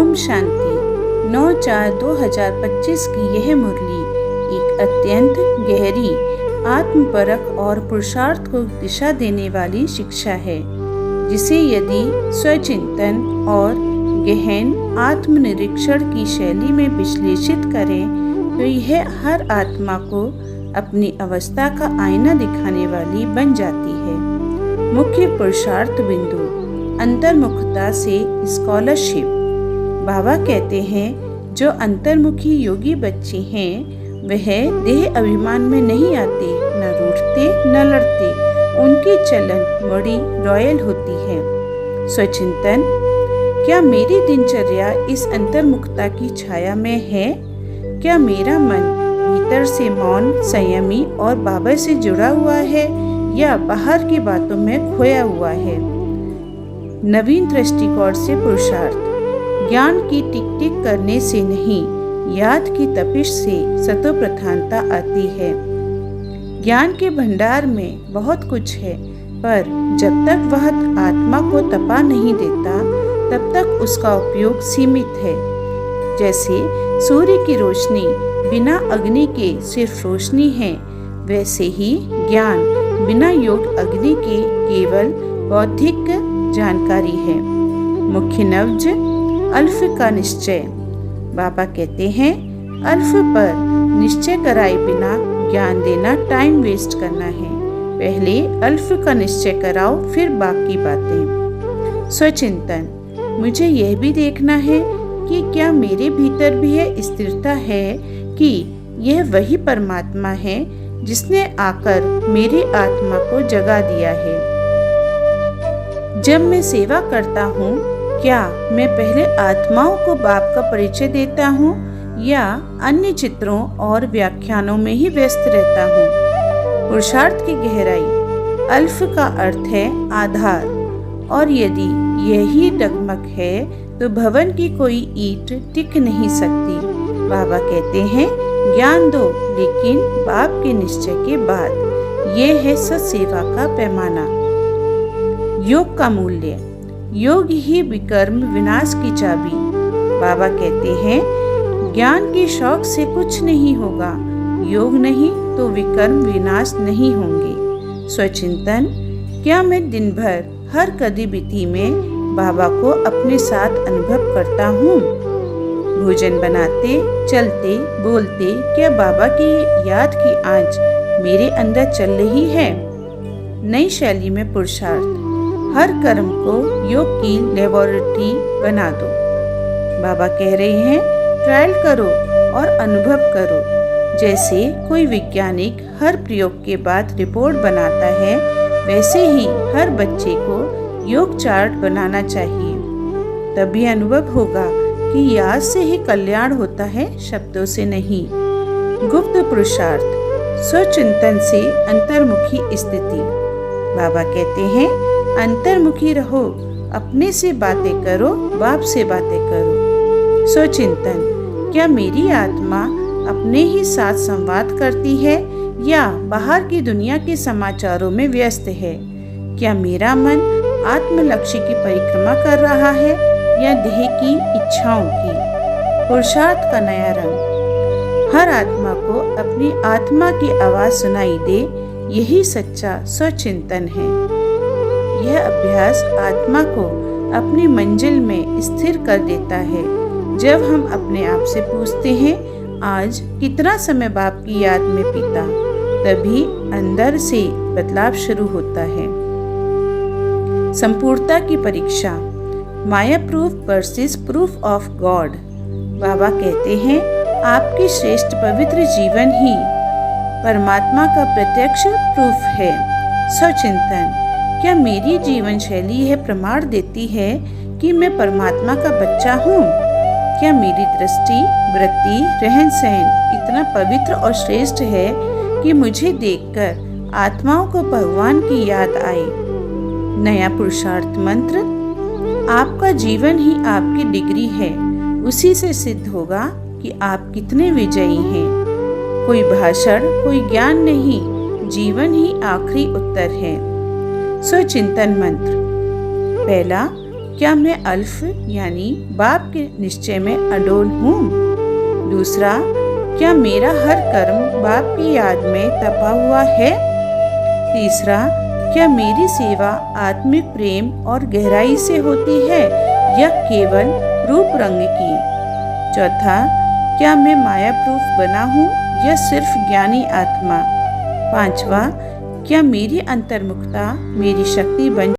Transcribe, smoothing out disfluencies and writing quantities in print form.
ओम शांति। 9/4/2025 की यह मुरली एक अत्यंत गहरी आत्मपरख और पुरुषार्थ को दिशा देने वाली शिक्षा है, जिसे यदि स्वचिंतन और गहन आत्मनिरीक्षण की शैली में विश्लेषित करें तो यह हर आत्मा को अपनी अवस्था का आईना दिखाने वाली बन जाती है। मुख्य पुरुषार्थ बिंदु: अंतर्मुखता से स्कॉलरशिप। बाबा कहते हैं, जो अंतर्मुखी योगी बच्चे हैं वह देह अभिमान में नहीं आते, न रूठते न लड़ते। उनकी चलन बड़ी रॉयल होती है। स्वचिंतन: क्या मेरी दिनचर्या इस अंतर्मुखता की छाया में है? क्या मेरा मन भीतर से मौन, संयमी और बाबा से जुड़ा हुआ है या बाहर की बातों में खोया हुआ है? नवीन दृष्टिकोण से पुरुषार्थ: ज्ञान की टिक टिक करने से नहीं, याद की तपिश से सतोप्रधानता आती है। ज्ञान के भंडार में बहुत कुछ है, पर जब तक वह आत्मा को तपा नहीं देता तब तक उसका उपयोग सीमित है। जैसे सूर्य की रोशनी बिना अग्नि के सिर्फ रोशनी है, वैसे ही ज्ञान बिना योग अग्नि के केवल बौद्धिक जानकारी है। मुख्य नब्ज: अल्फ का निश्चय। बाबा कहते हैं, अल्फ पर निश्चय कराए बिना ज्ञान देना टाइम वेस्ट करना है। पहले अल्फ का निश्चय कराओ, फिर बाकी बातें। स्वचिंतन: मुझे यह भी देखना है कि क्या मेरे भीतर भी यह स्थिरता है कि यह वही परमात्मा है जिसने आकर मेरी आत्मा को जगा दिया है। जब मैं सेवा करता हूँ, क्या मैं पहले आत्माओं को बाप का परिचय देता हूँ या अन्य चित्रों और व्याख्यानों में ही व्यस्त रहता हूँ? पुरुषार्थ की गहराई: अल्फ का अर्थ है आधार, और यदि यही डगमग है तो भवन की कोई ईंट टिक नहीं सकती। बाबा कहते हैं, ज्ञान दो, लेकिन बाप के निश्चय के बाद। ये है सत्सेवा का पैमाना। योग का मूल्य: योग ही विकर्म विनाश की चाबी। बाबा कहते हैं, ज्ञान के शौक से कुछ नहीं होगा, योग नहीं तो विकर्म विनाश नहीं होंगे। स्वचिंतन: क्या मैं दिन भर हर गतिविधि में बाबा को अपने साथ अनुभव करता हूँ? भोजन बनाते, चलते, बोलते क्या बाबा की याद की आंच मेरे अंदर चल रही है? नई शैली में पुरुषार्थ: हर कर्म को योग की लेबोरेटरी बना दो। बाबा कह रहे हैं, ट्रायल करो और अनुभव करो। जैसे कोई वैज्ञानिक हर प्रयोग के बाद रिपोर्ट बनाता है, वैसे ही हर बच्चे को योग चार्ट बनाना चाहिए। तभी अनुभव होगा कि याद से ही कल्याण होता है, शब्दों से नहीं। गुप्त पुरुषार्थ: स्वचिंतन से अंतर्मुखी स्थिति। बाबा कहते हैं, अंतर्मुखी रहो, अपने से बातें करो, बाप से बातें करो। स्वचिंतन: क्या मेरी आत्मा अपने ही साथ संवाद करती है या बाहर की दुनिया के समाचारों में व्यस्त है? क्या मेरा मन आत्म लक्ष्य की परिक्रमा कर रहा है या देह की इच्छाओं की? पुरुषार्थ का नया रंग: हर आत्मा को अपनी आत्मा की आवाज सुनाई दे, यही सच्चा स्वचिंतन है। यह अभ्यास आत्मा को अपनी मंजिल में स्थिर कर देता है। जब हम अपने आप से पूछते हैं, आज कितना समय बाप की याद में बीता, तभी अंदर से बदलाव शुरू होता है। संपूर्णता की परीक्षा: maya proof versus proof of God. बाबा कहते हैं, आपकी श्रेष्ठ पवित्र जीवन ही परमात्मा का प्रत्यक्ष प्रूफ है। स्वचिंतन: क्या मेरी जीवन शैली यह प्रमाण देती है कि मैं परमात्मा का बच्चा हूँ? क्या मेरी दृष्टि, वृत्ति, रहन सहन इतना पवित्र और श्रेष्ठ है कि मुझे देखकर आत्माओं को भगवान की याद आए? नया पुरुषार्थ मंत्र: आपका जीवन ही आपकी डिग्री है, उसी से सिद्ध होगा कि आप कितने विजयी हैं। कोई भाषण, कोई ज्ञान नहीं, जीवन ही आखिरी उत्तर है। स्वचिंतन मंत्र: पहला, क्या मैं अल्फ यानी बाप के निश्चय में अडोल हूँ? दूसरा, क्या मेरा हर कर्म बाप की याद में तपा हुआ है? तीसरा, क्या मेरी सेवा आत्मिक प्रेम और गहराई से होती है या केवल रूप रंग की? चौथा, क्या मैं मायाप्रूफ बना हूँ या सिर्फ ज्ञानी आत्मा? पांचवा, क्या मेरी अंतर्मुखता मेरी शक्ति बन